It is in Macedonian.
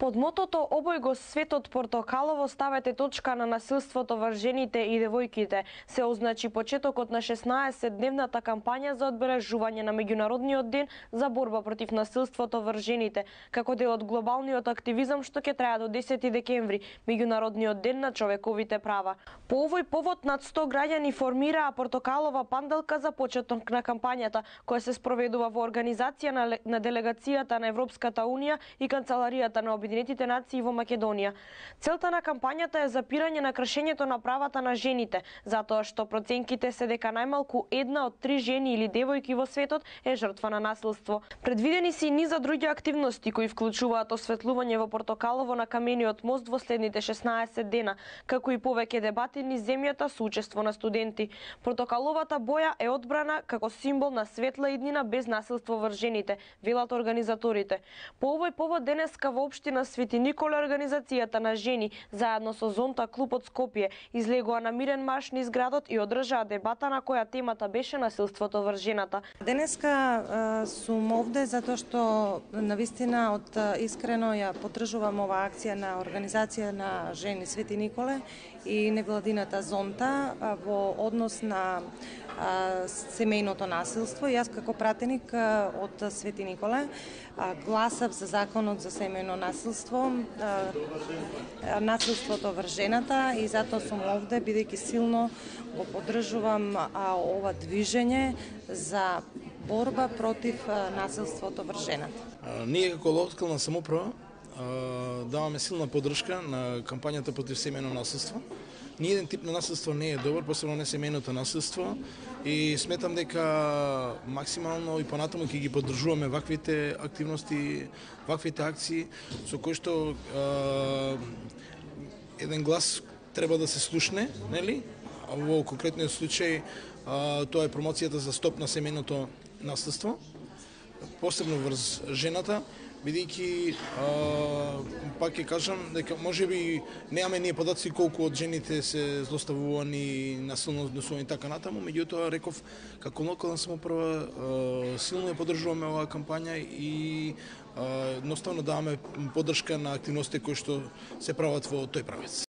Под мотото "Обој го светот портокалово" ставете точка на насилството врз жените и девојките се означи почетокот на 16-дневната кампања за одбележување на меѓународниот ден за борба против насилството врз жените, како дел од глобалниот активизам што ќе трае до 10 декември, меѓународниот ден на човековите права. По овој повод над 100 граѓани формираа портокалова панделка за почеток на кампањата, која се спроведува во организација на делегацијата на Европската унија и канцеларијата на Обединетите нации во Македонија. Целта на кампањата е запирање на кршењето на правата на жените, затоа што проценките се дека најмалку 1 од 3 жени или девојки во светот е жртва на насилство. Предвидени се и низа други активности кои вклучуваат осветлување во Портокалово на камениот мост во следните 16 дена, како и повеќе дебати низ земјата со учество на студенти. Портокаловата боја е одбрана како символ на светла иднина без насилство врз жените, велат организаторите. По овој повод денеска во општина Свети Николе организацијата на жени заедно со Зонта клуб од Скопје излегоа на мирен марш низ градот и одржаа дебата на која темата беше насилството врз жената. Денеска сум овде затоа што навистина од искрено ја поддржувам оваа акција на организација на жени Свети Николе и невладината Зонта во однос на семејното насилство. Јас како пратеник од Свети Николе гласав за законот за семејно насилство, насилството врз жената и затоа сум овде бидејќи силно го поддржувам ова движење за борба против насилството врз жената. Ние како локална самоуправа даваме силна поддршка на кампањата против семејно насилство. Ниеден тип на насилство не е добар, посебно не семејното насилство, и сметам дека максимално и понатаму ќе ги поддржуваме ваквите активности, ваквите акции со кои што еден глас треба да се слушне, нели? Во конкретниот случај тоа е промоцијата за стоп на семејното насилство, посебно врз жената, бидејќи пак ќе кажам дека можеби немаме ние податоци колку од жените се злоставувани, насилно однесувани така натаму, меѓутоа реков како локална самоуправа силно ја поддржуваме оваа кампања и едноставно даваме поддршка на активностите кои што се прават во тој правец.